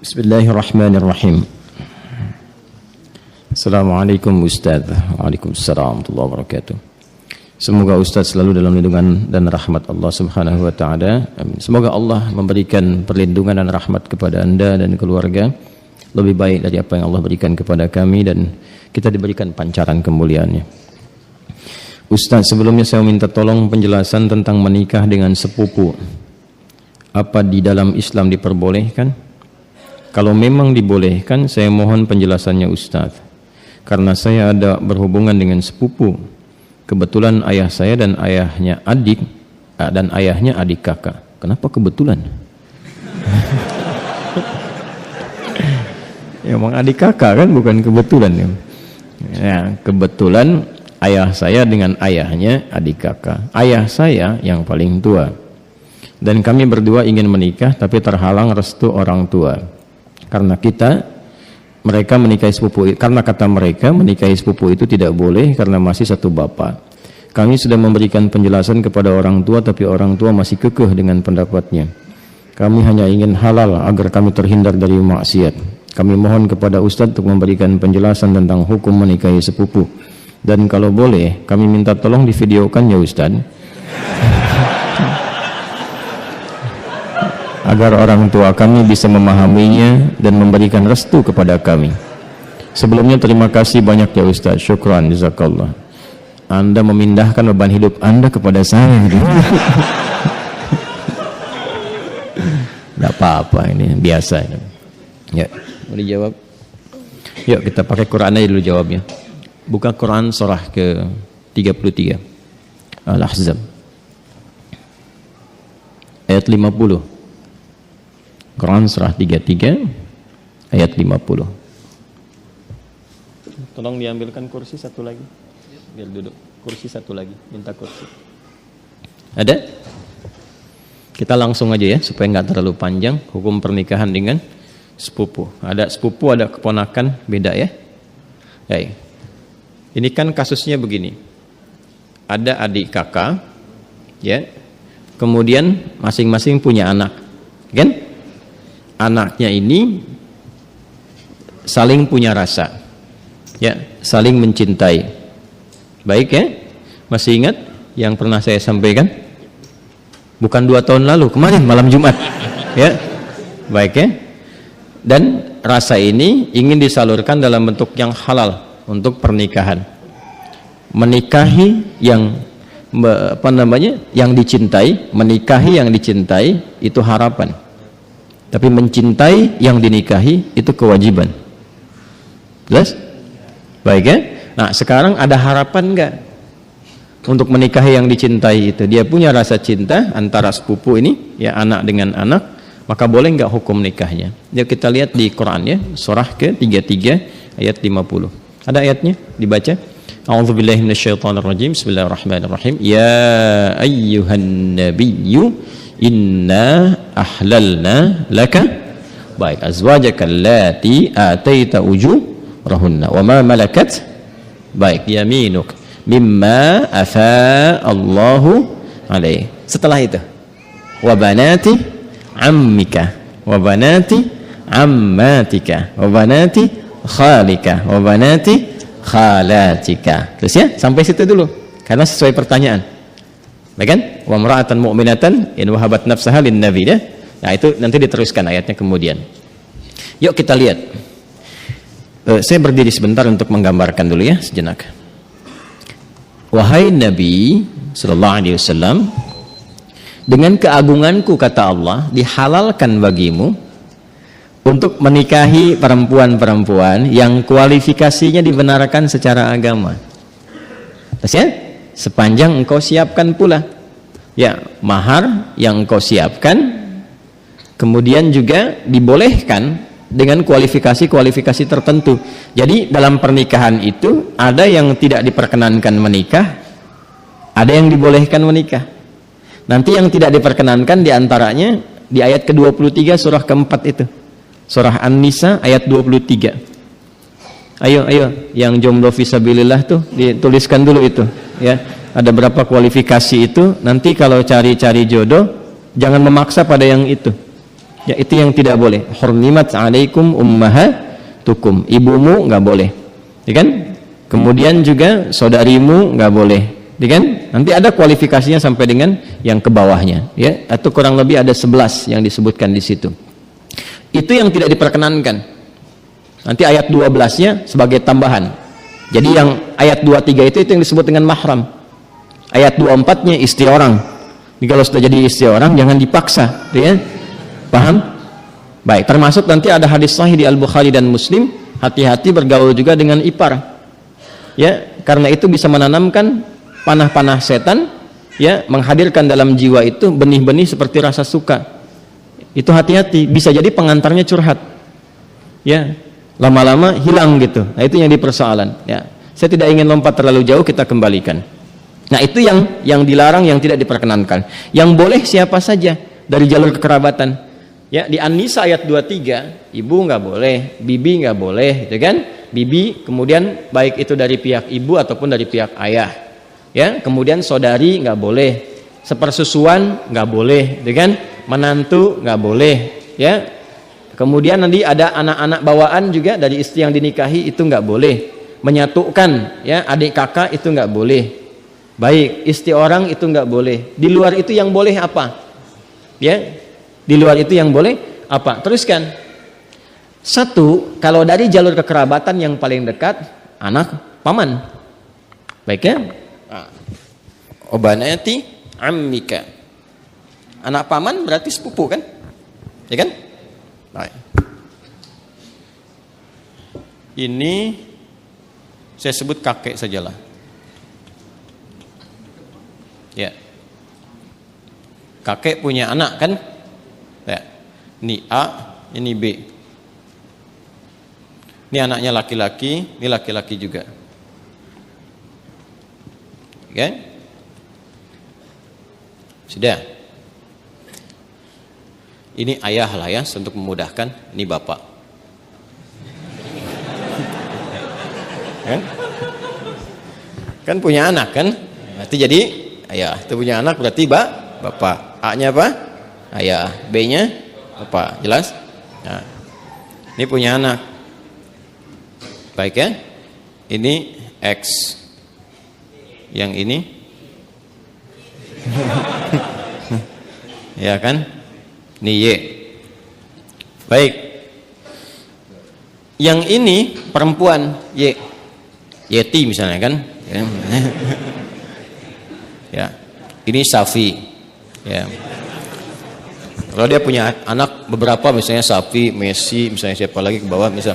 Bismillahirrahmanirrahim. Assalamualaikum Ustaz. Waalaikumsalam warahmatullahi wabarakatuh. Semoga Ustaz selalu dalam lindungan dan rahmat Allah Subhanahu wa taala. Amin. Semoga Allah memberikan perlindungan dan rahmat kepada Anda dan keluarga lebih baik dari apa yang Allah berikan kepada kami, dan kita diberikan pancaran kemuliaannya. Ustaz, sebelumnya saya minta tolong penjelasan tentang menikah dengan sepupu. Apa di dalam Islam diperbolehkan? Kalau memang dibolehkan, saya mohon penjelasannya Ustaz. Karena saya ada berhubungan dengan sepupu. Kebetulan ayah saya dan ayahnya adik, dan ayahnya adik kakak. Kenapa kebetulan? Ya, emang adik kakak kan, bukan kebetulan ya. Ya, kebetulan ayah saya dengan ayahnya adik kakak. Ayah saya yang paling tua. Dan kami berdua ingin menikah, tapi terhalang restu orang tua. Karena mereka menikahi sepupu, karena kata mereka menikahi sepupu itu tidak boleh karena masih satu bapak. Kami sudah memberikan penjelasan kepada orang tua, tapi orang tua masih kekeh dengan pendapatnya. Kami hanya ingin halal agar kami terhindar dari maksiat. Kami mohon kepada Ustadz untuk memberikan penjelasan tentang hukum menikahi sepupu. Dan kalau boleh, kami minta tolong divideokan ya Ustadz, agar orang tua kami bisa memahaminya dan memberikan restu kepada kami. Sebelumnya terima kasih banyak ya Ustaz. Syukran, jazakallah. Anda memindahkan beban hidup Anda kepada saya. Tidak apa-apa, ini biasa. Ya, mau dijawab? Yuk kita pakai Quran aja dulu jawabnya. Buka Quran surah ke 33 Al-Ahzab ayat 50. Quran surah 33 ayat 50. Tolong diambilkan kursi satu lagi. Biar duduk. Kursi satu lagi. Minta kursi. Ada? Kita langsung aja ya supaya nggak terlalu panjang. Hukum pernikahan dengan sepupu. Ada sepupu, ada keponakan, beda ya. Baik. Ini kan kasusnya begini. Ada adik kakak, ya. Kemudian masing-masing punya anak, kan? Anaknya ini saling punya rasa, ya, saling mencintai. Baik ya, masih ingat yang pernah saya sampaikan? Bukan 2 tahun lalu, kemarin malam Jumat, ya, baik ya. Dan rasa ini ingin disalurkan dalam bentuk yang halal untuk pernikahan. Menikahi yang yang dicintai, menikahi yang dicintai itu harapan. Tapi mencintai yang dinikahi itu kewajiban. Jelas? Baik ya? Nah sekarang ada harapan enggak untuk menikahi yang dicintai itu? Dia punya rasa cinta antara sepupu ini, ya, anak dengan anak, maka boleh enggak hukum nikahnya? Yuk kita lihat di Quran ya, surah ke-33 ayat 50. Ada ayatnya? Dibaca. A'udzubillahi minasyaitonirrajim. Bismillahirrahmanirrahim. Ya ayyuhan nabiyyu inna ahlalna laka baik azwajaka allati ataita ujurahunna wa ma malakat baik yaminuk mimma afa Allahu alaih. Setelah itu wa banati ammika wa banati ammatika wa banati khalika wa banati khalatika. Terus ya, sampai situ dulu karena sesuai pertanyaan. Baik kan? Wa mar'atan mu'minatan in wahabat nafsaha lin nabi ya. Nah, itu nanti diteruskan ayatnya kemudian. Yuk kita lihat. Saya berdiri sebentar untuk menggambarkan dulu ya sejenak. Wahai Nabi sallallahu alaihi wasallam, dengan keagunganku kata Allah, dihalalkan bagimu untuk menikahi perempuan-perempuan yang kualifikasinya dibenarkan secara agama. Terus ya? Sepanjang engkau siapkan pula, ya, mahar yang engkau siapkan. Kemudian juga dibolehkan dengan kualifikasi-kualifikasi tertentu. Jadi dalam pernikahan itu ada yang tidak diperkenankan menikah, ada yang dibolehkan menikah. Nanti yang tidak diperkenankan diantaranya di ayat ke-23 surah keempat itu, surah An-Nisa ayat 23. Ayo, yang jomblo fisabilillah tuh dituliskan dulu itu, ya. Ada berapa kualifikasi itu? Nanti kalau cari-cari jodoh, jangan memaksa pada yang itu. Ya, itu yang tidak boleh. Hurrimat 'alaikum ummahatukum. Ibumu nggak boleh. Ya kan? Kemudian juga saudarimu nggak boleh. Ya kan? Nanti ada kualifikasinya sampai dengan yang ke bawahnya, ya. Atau kurang lebih ada 11 yang disebutkan di situ. Itu yang tidak diperkenankan. Nanti ayat 12-nya sebagai tambahan. Jadi yang ayat 23 itu yang disebut dengan mahram. Ayat 24-nya istri orang. Jadi kalau sudah jadi istri orang jangan dipaksa, ya. Paham? Baik, termasuk nanti ada hadis sahih di Al-Bukhari dan Muslim, hati-hati bergaul juga dengan ipar. Ya, karena itu bisa menanamkan panah-panah setan, ya, menghadirkan dalam jiwa itu benih-benih seperti rasa suka. Itu hati-hati, bisa jadi pengantarnya curhat. Ya, lama-lama hilang gitu. Nah, itu yang dipersoalan, ya. Saya tidak ingin lompat terlalu jauh, kita kembalikan. Nah, itu yang dilarang, yang tidak diperkenankan. Yang boleh siapa saja dari jalur kekerabatan. Ya, di An-Nisa ayat 23, ibu nggak boleh, bibi nggak boleh, gitu kan? Bibi, kemudian baik itu dari pihak ibu ataupun dari pihak ayah. Ya, kemudian saudari nggak boleh, sepersusuan nggak boleh, gitu kan? Menantu nggak boleh, ya. Kemudian nanti ada anak-anak bawaan juga dari istri yang dinikahi, itu nggak boleh. Menyatukan, ya, adik kakak itu nggak boleh. Baik, istri orang itu nggak boleh. Di luar itu yang boleh apa? Ya, di luar itu yang boleh apa? Teruskan. Satu, kalau dari jalur kekerabatan yang paling dekat, anak paman. Baik, ya. Obanati ammika. Anak paman berarti sepupu kan? Ya kan? Baik. Ini saya sebut kakek sajalah. Ya. Kakek punya anak kan? Ya. Ini A, ini B. Ini anaknya laki-laki, ini laki-laki juga. Oke? Sudah. Ini ayah lah ya, untuk memudahkan. Ini bapak. Kan punya anak kan? Berarti jadi ayah. Itu punya anak berarti bapak. A-nya apa? Ayah. B-nya bapak. Jelas? Nah. Ini punya anak. Baik, ya. Ini X. Yang ini ya kan? Ini Y. Baik. Yang ini perempuan Y. Yeti misalnya kan? Ya. Ini Safi. Ya. Kalau dia punya anak beberapa misalnya Safi, Messi, misalnya siapa lagi ke bawah misal.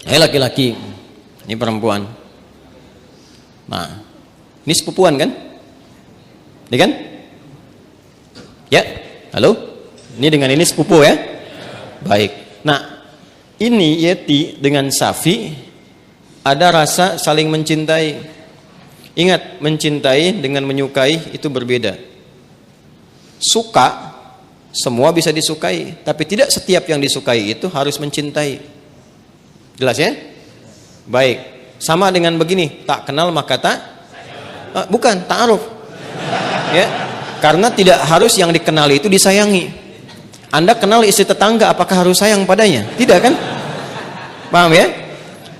Ini laki-laki, ini perempuan. Nah, ini sepupuan kan? Ini kan? Ya, halo? Ini dengan ini sepupu ya? Baik. Nah, ini Yeti dengan Safi ada rasa saling mencintai. Ingat, mencintai dengan menyukai itu berbeda. Suka, semua bisa disukai, tapi tidak setiap yang disukai itu harus mencintai. Jelas ya? Baik. Sama dengan begini, tak kenal maka tak bukan ta'aruf. Ya. Karena tidak harus yang dikenali itu disayangi. Anda kenal istri tetangga, apakah harus sayang padanya? Tidak kan? Paham ya?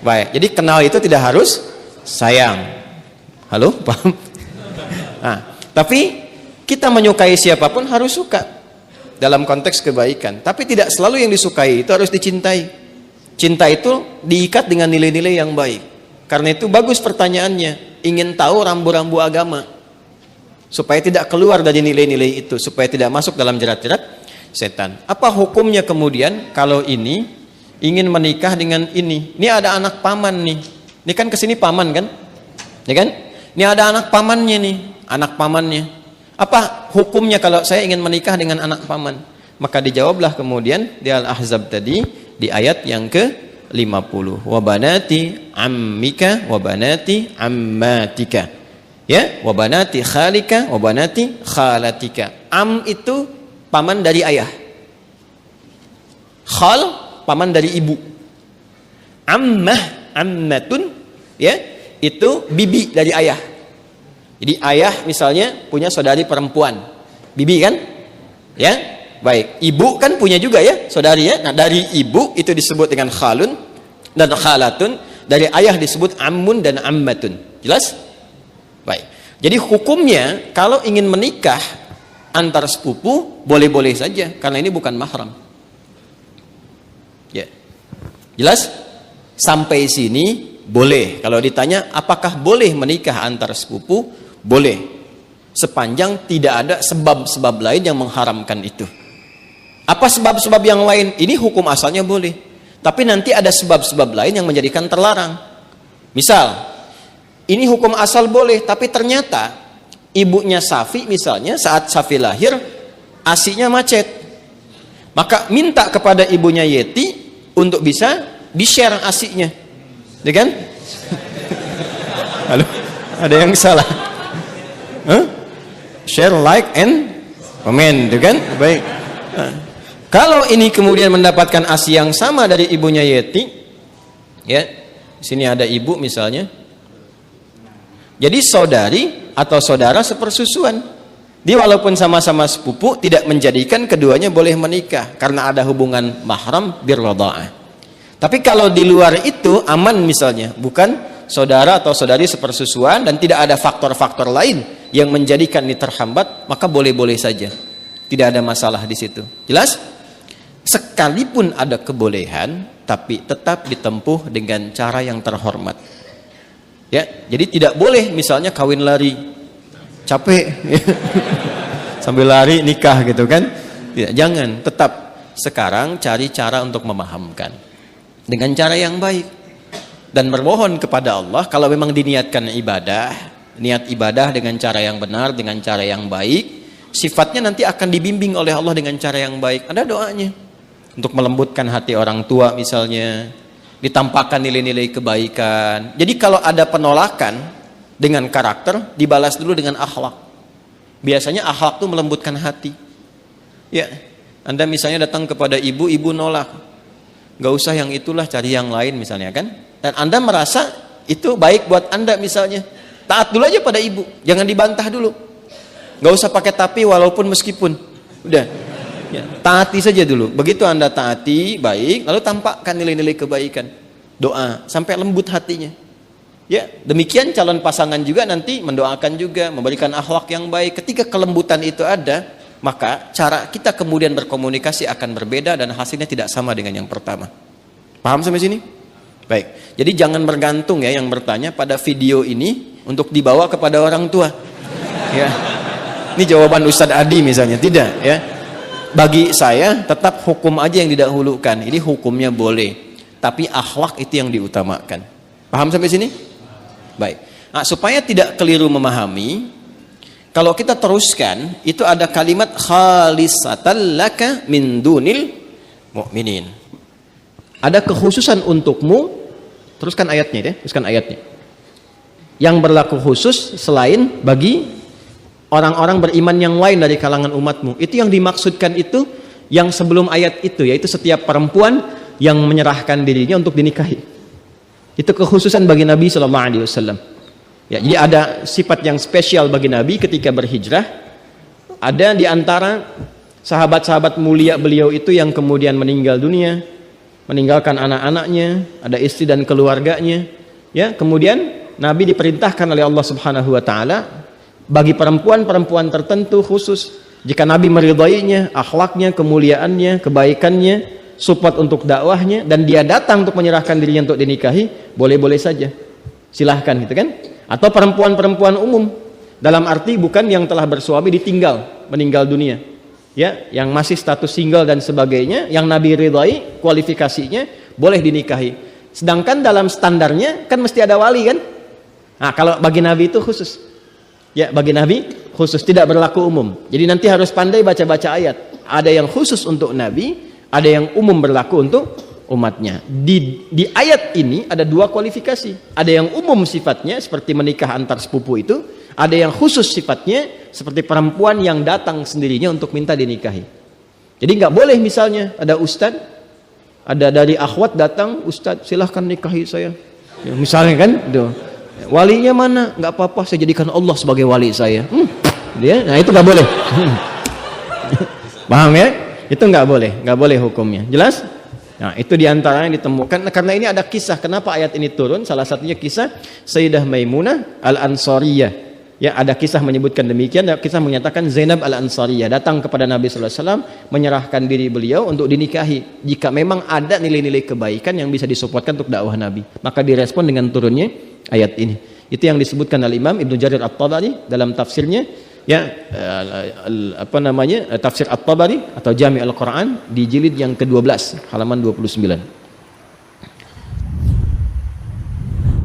Baik. Jadi kenal itu tidak harus sayang. Halo? Paham? Nah, tapi kita menyukai siapapun harus suka dalam konteks kebaikan. Tapi tidak selalu yang disukai itu harus dicintai. Cinta itu diikat dengan nilai-nilai yang baik. Karena itu bagus pertanyaannya. Ingin tahu rambu-rambu agama. Supaya tidak keluar dari nilai-nilai itu. Supaya tidak masuk dalam jerat-jerat setan. Apa hukumnya kemudian kalau ini ingin menikah dengan ini? Ini ada anak paman nih. Ini kan kesini paman kan? Ya kan? Ini ada anak pamannya nih. Anak pamannya. Apa hukumnya kalau saya ingin menikah dengan anak paman? Maka dijawablah kemudian di Al-Ahzab tadi. Di ayat yang ke-50. Wa banati ammika wa banati ammatika. Ya, wa banati khalika wa banati khalatika. Am itu paman dari ayah. Khal paman dari ibu. Ammah, ammatun, ya, itu bibi dari ayah. Jadi ayah misalnya punya saudari perempuan. Bibi kan? Ya. Baik, ibu kan punya juga ya, saudari ya. Nah, dari ibu itu disebut dengan khalun dan khalatun, dari ayah disebut ammun dan ammatun. Jelas? Baik. Jadi hukumnya kalau ingin menikah antar sepupu boleh-boleh saja karena ini bukan mahram. Ya. Jelas? Sampai sini boleh. Kalau ditanya apakah boleh menikah antar sepupu? Boleh. Sepanjang tidak ada sebab-sebab lain yang mengharamkan itu. Apa sebab-sebab yang lain? Ini hukum asalnya boleh. Tapi nanti ada sebab-sebab lain yang menjadikan terlarang. Misal, ini hukum asal boleh, tapi ternyata ibunya Safi misalnya saat Safi lahir, ASI-nya macet. Maka minta kepada ibunya Yeti untuk bisa di-share ASI-nya. Ya kan? Halo? Ada yang salah? Huh? Share, like, and comment, ya kan? Baik. Kalau ini kemudian mendapatkan ASI yang sama dari ibunya Yeti, ya, sini ada ibu misalnya, jadi saudari atau saudara sepersusuan, dia walaupun sama-sama sepupu tidak menjadikan keduanya boleh menikah karena ada hubungan mahram birradha'ah. Tapi kalau di luar itu aman misalnya, bukan saudara atau saudari sepersusuan dan tidak ada faktor-faktor lain yang menjadikan ini terhambat, maka boleh-boleh saja, tidak ada masalah di situ. Jelas? Sekalipun ada kebolehan, tapi tetap ditempuh dengan cara yang terhormat. Ya, jadi tidak boleh misalnya kawin lari, capek, sambil lari nikah gitu kan? Tidak, jangan. Tetap sekarang cari cara untuk memahamkan dengan cara yang baik dan bermohon kepada Allah. Kalau memang diniatkan ibadah, niat ibadah dengan cara yang benar, dengan cara yang baik, sifatnya nanti akan dibimbing oleh Allah dengan cara yang baik. Ada doanya. Untuk melembutkan hati orang tua misalnya, ditampakkan nilai-nilai kebaikan. Jadi kalau ada penolakan dengan karakter, dibalas dulu dengan akhlak. Biasanya akhlak itu melembutkan hati. Ya, Anda misalnya datang kepada ibu, ibu nolak, gak usah yang itulah, cari yang lain misalnya kan. Dan Anda merasa itu baik buat Anda misalnya, taat dulu aja pada ibu, jangan dibantah dulu. Gak usah pakai tapi walaupun meskipun, udah. Ya, taati saja dulu. Begitu Anda taati baik, lalu tampakkan nilai-nilai kebaikan, doa sampai lembut hatinya. Ya, demikian calon pasangan juga nanti mendoakan juga, memberikan akhlak yang baik. Ketika kelembutan itu ada, maka cara kita kemudian berkomunikasi akan berbeda dan hasilnya tidak sama dengan yang pertama. Paham sampai sini? Baik. Jadi jangan bergantung ya yang bertanya pada video ini untuk dibawa kepada orang tua. Ya. Ini jawaban Ustadz Adi misalnya, tidak ya. Bagi saya tetap hukum aja yang didahulukan. Ini hukumnya boleh, tapi akhlak itu yang diutamakan. Paham sampai sini? Baik. Nah, supaya tidak keliru memahami, kalau kita teruskan itu ada kalimat khalisatan laka min dunil mu'minin. Ada kekhususan untukmu. Teruskan ayatnya ya, teruskan ayatnya. Yang berlaku khusus selain bagi orang-orang beriman yang lain dari kalangan umatmu. Itu yang dimaksudkan itu yang sebelum ayat itu, yaitu setiap perempuan yang menyerahkan dirinya untuk dinikahi. Itu kekhususan bagi Nabi SAW. Ya, jadi ada sifat yang spesial bagi Nabi ketika berhijrah. Ada di antara sahabat-sahabat mulia beliau itu yang kemudian meninggal dunia, meninggalkan anak-anaknya, ada istri dan keluarganya. Ya, kemudian Nabi diperintahkan oleh Allah Subhanahu wa taala bagi perempuan-perempuan tertentu khusus, jika Nabi meridainya, akhlaknya, kemuliaannya, kebaikannya, support untuk dakwahnya, dan dia datang untuk menyerahkan dirinya untuk dinikahi, boleh-boleh saja, silahkan gitu kan. Atau perempuan-perempuan umum, dalam arti bukan yang telah bersuami ditinggal, meninggal dunia, ya, yang masih status single dan sebagainya, yang Nabi ridai kualifikasinya boleh dinikahi. Sedangkan dalam standarnya kan mesti ada wali kan. Nah, kalau bagi Nabi itu khusus. Ya, bagi Nabi khusus, tidak berlaku umum. Jadi nanti harus pandai baca-baca ayat. Ada yang khusus untuk Nabi, ada yang umum berlaku untuk umatnya. Di ayat ini ada dua kualifikasi. Ada yang umum sifatnya seperti menikah antar sepupu itu, ada yang khusus sifatnya seperti perempuan yang datang sendirinya untuk minta dinikahi. Jadi nggak boleh misalnya ada ustadz, ada dari akhwat datang, ustadz silahkan nikahi saya. Ya, misalnya kan, tuh. Walinya mana? Nggak apa-apa, saya jadikan Allah sebagai wali saya. Dia, nah itu nggak boleh. Paham ya? Itu nggak boleh hukumnya. Jelas? Nah, itu diantara yang ditemukan. Karena ini ada kisah kenapa ayat ini turun. Salah satunya kisah Sayyidah Maimunah Al-Ansariyah. Ya, ada kisah menyebutkan demikian. Ada kisah menyatakan Zainab Al-Ansariyah datang kepada Nabi sallallahu alaihi wasallam menyerahkan diri beliau untuk dinikahi. Jika memang ada nilai-nilai kebaikan yang bisa disuppортkan untuk dakwah Nabi, maka direspon dengan turunnya ayat ini. Itu yang disebutkan oleh Imam Ibnu Jarir At-Tabari dalam tafsirnya, ya, tafsir At-Tabari atau Jami' Al-Quran di jilid yang ke-12 halaman 29.